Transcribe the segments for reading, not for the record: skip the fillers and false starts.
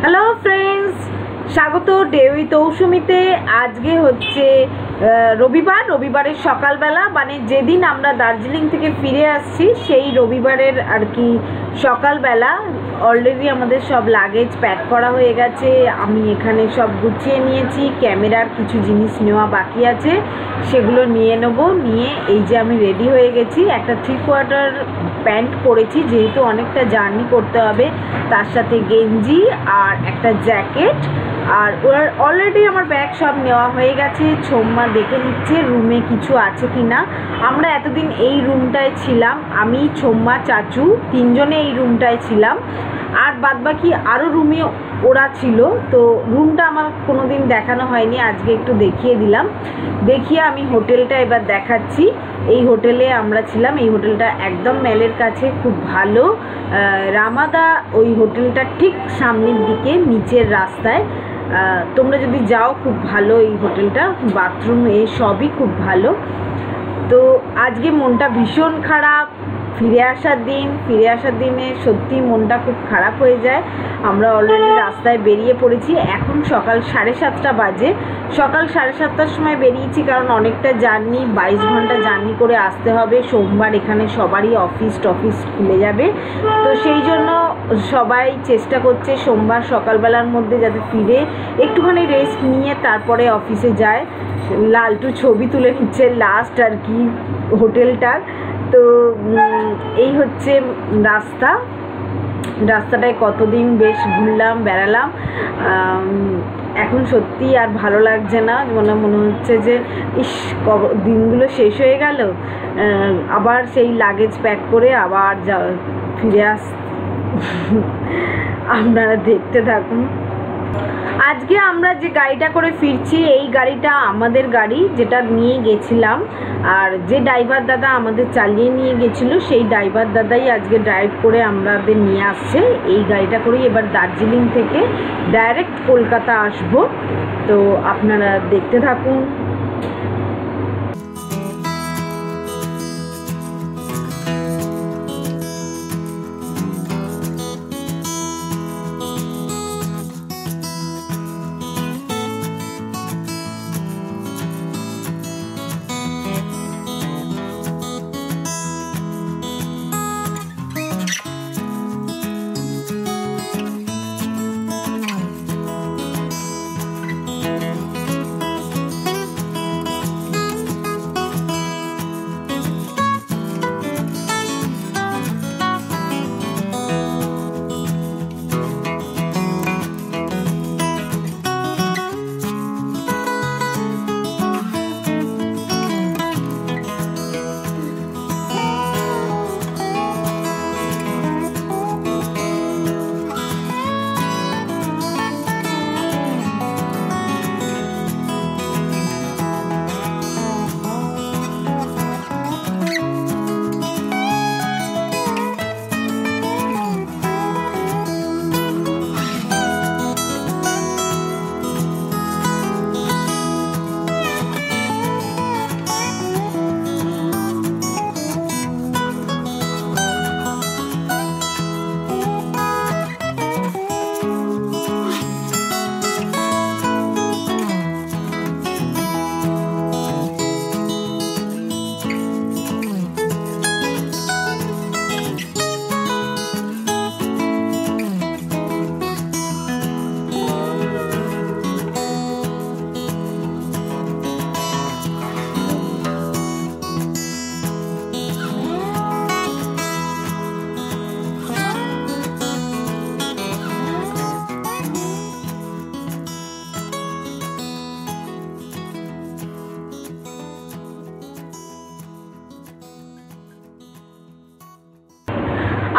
Hello friends, স্বাগত day with ঔসুমিতে। আজকে হচ্ছে রবিবারের সকালবেলা, মানে যেদিন আমরা দার্জিলিং থেকে ফিরে আসছি সেই রবিবারের আর কি সকালবেলা। অলরেডি আমাদের সব লাগেজ প্যাক করা হয়ে গেছে, আমি এখানে সব গুছিয়ে নিয়েছি। ক্যামেরার কিছু জিনিস নেওয়া বাকি আছে, সেগুলো নিয়ে নেব। নিয়ে এই যে আমি রেডি হয়ে গেছি, একটা 3/4 প্যান্ট পরেছি যেহেতু অনেকটা জার্নি করতে হবে, তার সাথে গেঞ্জি আর একটা জ্যাকেট। আর ওর অলরেডি আমার ব্যাগ সব নেওয়া হয়ে গেছে। ছোম্মা দেখে নিচ্ছে রুমে কিছু আছে কি না। আমরা এতদিন এই রুমটায় ছিলাম, আমি, ছোম্মা, চাচু তিনজনে এই রুমটায় ছিলাম। আর বাদবাকি আরও রুমে ওরা ছিল, তো রুমটা আমার কোনো দিন দেখানো হয়নি, আজকে একটু দেখিয়ে দিলাম। দেখিয়ে আমি হোটেলটা এবার দেখাচ্ছি। এই হোটেলে আমরা ছিলাম, এই হোটেলটা একদম মেলের কাছে, খুব ভালো। রামাদা ওই হোটেলটা ঠিক সামনের দিকে নিচের রাস্তায়। তোমরা যদি যাও খুব ভালো এই হোটেলটা, বাথরুম সবই খুব ভালো। তো আজকে মনটা ভীষণ খারাপ। ফিরে আসার দিনে সত্যি মনটা খুব খারাপ হয়ে যায়। আমরা অলরেডি রাস্তায় বেরিয়ে পড়েছি, এখন সকাল 7:30 বাজে। সকাল 7:30টার সময় বেরিয়েছি, কারণ অনেকটা জার্নি, 22 ঘন্টা জার্নি করে আসতে হবে। সোমবার এখানে সবারই অফিস খুলে যাবে, তো সেই জন্য সবাই চেষ্টা করছে সোমবার সকালবেলার মধ্যে যাতে ফিরে একটুখানি রেস্ট নিয়ে তারপরে অফিসে যায়। লালটু ছবি তুলে নিচ্ছে লাস্ট আর কি হোটেলটার। তো এই হচ্ছে রাস্তাটায় কতদিন বেশ ঘুরলাম বেড়ালাম। এখন সত্যি আর ভালো লাগছে না, মনে হচ্ছে যে দিনগুলো শেষ হয়ে গেল। আবার সেই লাগেজ প্যাক করে আবার ফিরে আপনারা দেখতে থাকুন। আজকে আমরা যে গাড়িটা করে ফিরছি, এই গাড়িটা আমাদের গাড়ি, যেটা নিয়ে গেছিলাম। আর যে ড্রাইভার দাদা আমাদের চালিয়ে নিয়ে গেছিলো, সেই ড্রাইভার দাদাই আজকে ড্রাইভ করে আমাদের নিয়ে আসছে। এই গাড়িটা করেই এবার দার্জিলিং থেকে ডাইরেক্ট কলকাতা আসব। তো আপনারা দেখতে থাকুন।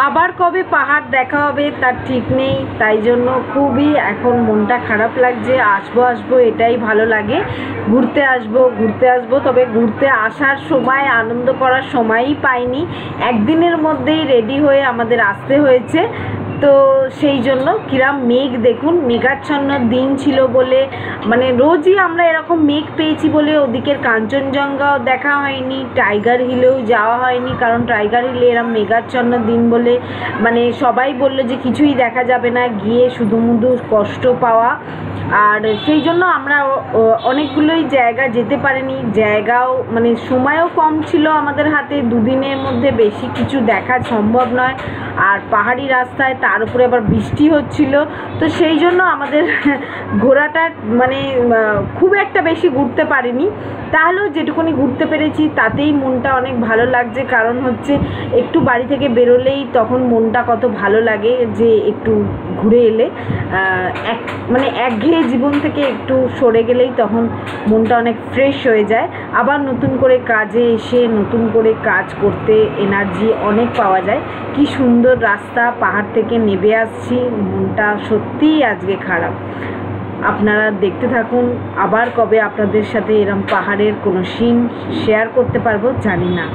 আবার কবে পাহাড় দেখা হবে তার ঠিক নেই, তাই জন্য খুবই এখন মনটা খারাপ লাগছে। আসবো এটাই ভালো লাগে, ঘুরতে আসবো, তবে ঘুরতে আসার সময়, আনন্দ করার সময়ই পাইনি। একদিনের মধ্যেই রেডি হয়ে আমাদের আসতে হয়েছে। তো তো সেই জন্য কিরাম মেঘ দেখুন, মেঘাচ্ছন্ন দিন ছিল বলে, মানে রোজই আমরা এরকম মেঘ পেয়েছি বলে ওদিকের কাঞ্চনজঙ্ঘাও দেখা হয়নি, টাইগার হিলেও যাওয়া হয়নি, কারণ টাইগার হিলে এরকম মেঘাচ্ছন্ন দিন বলে মানে সবাই বললো যে কিছুই দেখা যাবে না, গিয়ে শুধু কষ্ট পাওয়া। আর সেই জন্য আমরা অনেকগুলোই জায়গা যেতে পারিনি, জায়গাও মানে সময়ও কম ছিল আমাদের হাতে, দুদিনের মধ্যে বেশি কিছু দেখা সম্ভব নয়। আর পাহাড়ি রাস্তায় তার উপরে আবার বৃষ্টি হচ্ছিল, তো সেই জন্য আমাদের ঘোরাটা মানে খুব একটা বেশি ঘুরতে পারিনি। তাহলেও যেটুকুনি ঘুরতে পেরেছি তাতেই মনটা অনেক ভালো লাগছে, কারণ হচ্ছে একটু বাড়ি থেকে বেরোলেই তখন মনটা কত ভালো লাগে যে একটু ঘুরে এলে, মানে একঘেয়ে জীবন থেকে একটু সরে গেলেই তখন মনটা অনেক ফ্রেশ হয়ে যায়। আবার নতুন করে কাজে এসে নতুন করে কাজ করতে এনার্জি অনেক পাওয়া যায়। কি সুন্দর রাস্তা, পাহাড় থেকে নেমে আসছি, মনটা সত্যিই আজকে খারাপ। আপনারা দেখতে থাকুন, আবার কবে আপনাদের সাথে এরম পাহাড়ের কোনো সিন শেয়ার করতে পারবো জানি না।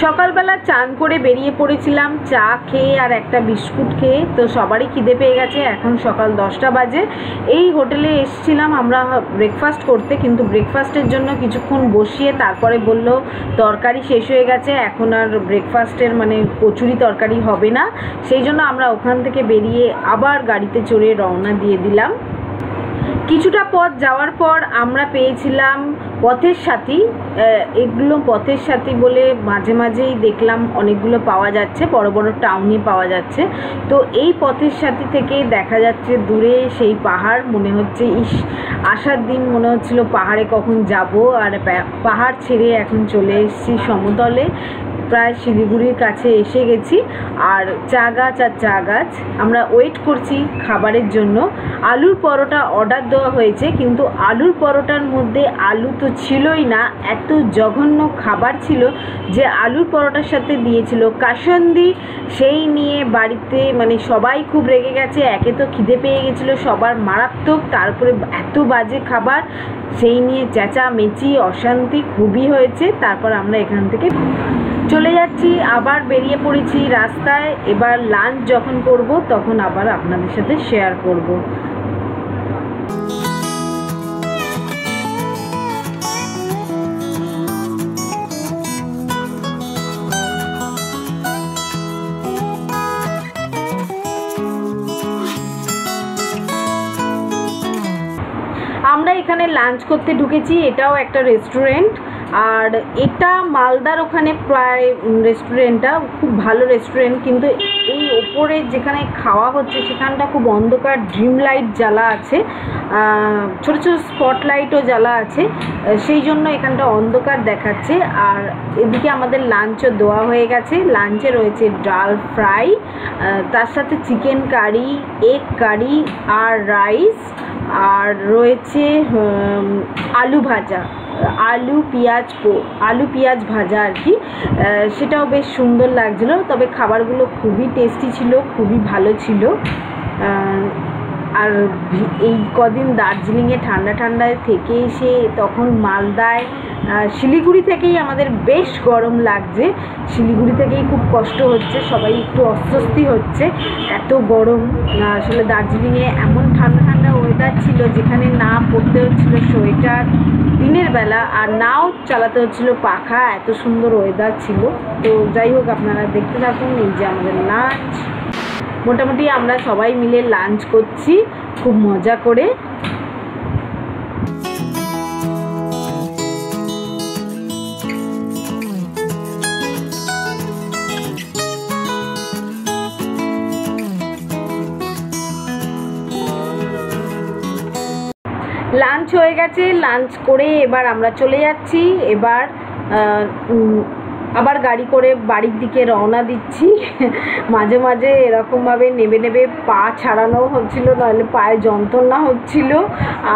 সকালবেলা চান করে বেরিয়ে পড়েছিলাম চা খেয়ে আর একটা বিস্কুট খেয়ে, তো সবারই খিদে পেয়ে গেছে। এখন সকাল 10টা বাজে। এই হোটেলে এসেছিলাম আমরা ব্রেকফাস্ট করতে, কিন্তু ব্রেকফাস্টের জন্য কিছুক্ষণ বসিয়ে তারপরে বলল তরকারি শেষ হয়ে গেছে, এখন আর ব্রেকফাস্টের মানে কচুরি তরকারি হবে না। সেই জন্য আমরা ওখান থেকে বেরিয়ে আবার গাড়িতে চড়ে রওনা দিয়ে দিলাম। কিছুটা পথ যাওয়ার পর আমরা পেয়েছিলাম পথের সাথী। এগুলো পথের সাথী বলে মাঝে মাঝেই দেখলাম অনেকগুলো পাওয়া যাচ্ছে, বড় বড় টাউনে পাওয়া যাচ্ছে। তো এই পথের সাথী থেকে দেখা যাচ্ছে দূরে সেই পাহাড়, মনে হচ্ছে আসার দিন মনে হচ্ছিল পাহাড়ে কখন যাব। আর পাহাড় ছেড়ে এখন চলে এসেছি সমতলে, প্রায় শিলিগুড়ির কাছে এসে গেছি। আর চা গাছ আর চা গাছ, আমরা ওয়েট করছি খাবারের জন্য। আলুর পরোটা অর্ডার দেওয়া হয়েছে, কিন্তু আলুর পরোটার মধ্যে আলু তো ছিলই না, এত জঘন্য খাবার ছিল যে আলুর পরোটার সাথে দিয়েছিল কাসন্দি। সেই নিয়ে বাড়িতে মানে সবাই খুব রেগে গেছে। একে তো খিদে পেয়ে গেছিলো সবার মারাত্মক, তারপরে এত বাজে খাবার, সেই নিয়ে চেঁচামেচি অশান্তি খুবই হয়েছে। তারপর আমরা এখান থেকে চলে যাচ্ছি, আবার বেরিয়ে পড়েছি রাস্তায়। এবার লাঞ্চ যখন করব তখন আবার আপনাদের সাথে শেয়ার করব। আমরা এখানে লাঞ্চ করতে ঢুকেছি, এটাও একটা রেস্টুরেন্ট। আর এটা মালদার ওখানে প্রায় রেস্টুরেন্টটা খুব ভালো রেস্টুরেন্ট, কিন্তু এই ওপরে যেখানে খাওয়া হচ্ছে সেখানটা খুব অন্ধকার, ড্রিম লাইট জ্বালা আছে, ছোটো ছোটো স্পটলাইটও জ্বালা আছে, সেই জন্য এখানটা অন্ধকার দেখাচ্ছে। আর এদিকে আমাদের লাঞ্চও দেওয়া হয়ে গেছে। লাঞ্চে রয়েছে ডাল ফ্রাই, তার সাথে চিকেন কারি, এগ কারি আর রাইস, আর রয়েছে আলু ভাজা, আলু পেঁয়াজ ভাজা আর কি। সেটাও বেশ সুন্দর লাগছিলো, তবে খাবারগুলো খুবই টেস্টি ছিল, খুবই ভালো ছিল। আর এই কদিন দার্জিলিংয়ে ঠান্ডায় থেকে এসে তখন মালদায় শিলিগুড়ি থেকেই আমাদের বেশ গরম লাগছে, শিলিগুড়ি থেকেই খুব কষ্ট হচ্ছে, সবাই একটু অস্বস্তি হচ্ছে, এত গরম। আসলে দার্জিলিংয়ে এমন ঠান্ডা ঠান্ডা ওয়েদার ছিল যেখানে না পরতে হচ্ছিলো সোয়েটার দিনের বেলা আর নাও চালাতে হচ্ছিলো পাখা, এত সুন্দর ওয়েদার ছিল। তো যাই হোক, আপনারা দেখতে থাকুন। এই যে আমাদের লাঞ্চ, মোটামুটি আমরা সবাই মিলে লাঞ্চ করছি খুব মজা করে। লাঞ্চ হয়ে গেছে, লাঞ্চ করে এবার আমরা চলে যাচ্ছি। এবার আবার গাড়ি করে বাড়ির দিকে রওনা দিচ্ছি। মাঝে মাঝে এরকমভাবে নেবে নেবে পা ছাড়ানো হচ্ছিল, নাহলে পায়ে যন্ত্রণা হচ্ছিল,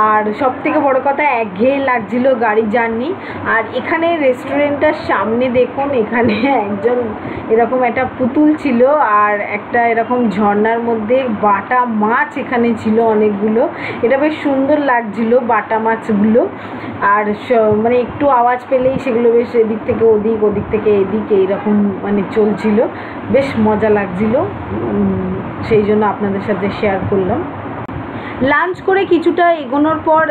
আর সব থেকে বড়ো কথা একঘেয়ে লাগছিল গাড়ি জার্নি। আর এখানে রেস্টুরেন্টটার সামনে দেখুন, এখানে একজন এরকম একটা পুতুল ছিল আর একটা এরকম ঝর্ণার মধ্যে বাটা মাছ এখানে ছিল অনেকগুলো, এটা বেশ সুন্দর লাগছিল বাটা মাছগুলো। আর মানে একটু আওয়াজ পেলেই সেগুলো বেশ এদিক থেকে ওদিক, ওদিক থেকে এদিকে এরকম মানে চলছিল, বেশ মজা লাগছিল, সেই জন্য আপনাদের সাথে শেয়ার করলাম। লাঞ্চ করে কিছুটা এগোনোর পর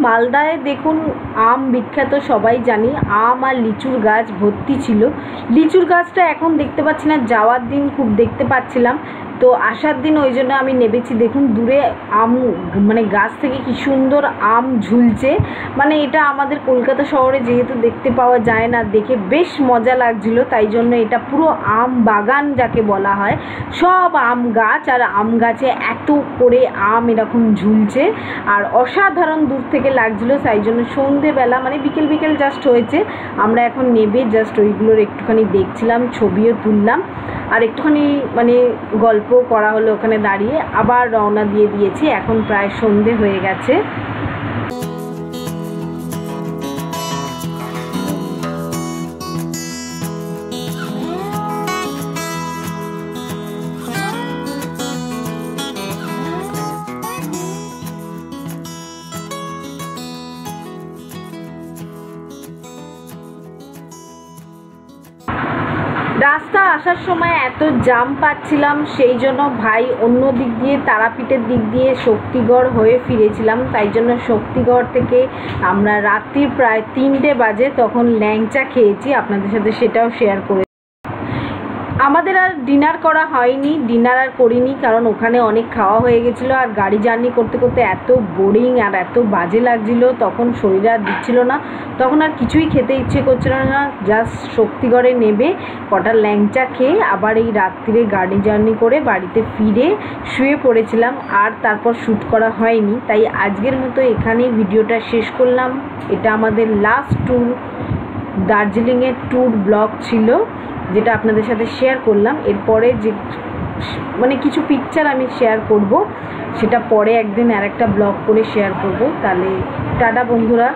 মালদায় দেখুন আম বিখ্যাত, সবাই জানি, আম আর লিচুর গাছ ভর্তি ছিল। লিচুর গাছটা এখন দেখতে পাচ্ছি না, যাওয়ার দিন খুব দেখতে পাচ্ছিলাম, তো আসার দিন ওই জন্য আমি নেবেছি। দেখুন দূরে আম, মানে গাছ থেকে কি সুন্দর আম ঝুলছে, মানে এটা আমাদের কলকাতা শহরে যেহেতু দেখতে পাওয়া যায় না, দেখে বেশ মজা লাগছিল। তাই জন্য এটা পুরো আম বাগান যাকে বলা হয়, সব আম গাছ, আর আম গাছে এত করে আম এরকম ঝুলছে আর অসাধারণ দূর থেকে লাগছিল। তাই জন্য সন্ধেবেলা মানে বিকেল বিকেল জাস্ট হয়েছে, আমরা এখন নেবে জাস্ট ওইগুলোর একটুখানি দেখছিলাম, ছবিও তুললাম আর একটুখানি মানে গল্প করা হলো ওখানে দাঁড়িয়ে। আবার রওনা দিয়ে দিয়েছি, এখন প্রায় সন্ধে হয়ে গেছে। রাস্তা আসার সময় এত জাম পাচ্ছিলাম, সেই জন্য ভাই অন্য দিক দিয়ে তারাপীঠের দিক দিয়ে শক্তিগড় হয়ে ফিরেছিলাম। তাই জন্য শক্তিগড় থেকে আমরা রাত্রির প্রায় 3টে বাজে তখন ল্যাংচা খেয়েছি, আপনাদের সাথে সেটাও শেয়ার করে। আমাদের আর ডিনার করা হয়নি, ডিনার আর করিনি, কারণ ওখানে অনেক খাওয়া হয়ে গেছিলো আর গাড়ি জার্নি করতে করতে এত বোরিং আর এত বাজে লাগছিলো, তখন শরীর আর দিচ্ছিল না, তখন আর কিছুই খেতে ইচ্ছে করছিল না। জাস্ট শক্তিগড়ে নেবে কটা ল্যাংচা খেয়ে আবার এই রাত্রিরে গাড়ি জার্নি করে বাড়িতে ফিরে শুয়ে পড়েছিলাম, আর তারপর শ্যুট করা হয়নি। তাই আজকের মতো এখানেই ভিডিওটা শেষ করলাম। এটা আমাদের লাস্ট ট্যুর, দার্জিলিংয়ের ট্যুর ব্লগ ছিল, যেটা আপনাদের সাথে শেয়ার করলাম। এরপরে যে মানে কিছু পিকচার আমি শেয়ার করব, সেটা পরে একদিন আর একটা ব্লগ করে শেয়ার করব। তাহলে টাটা বন্ধুরা।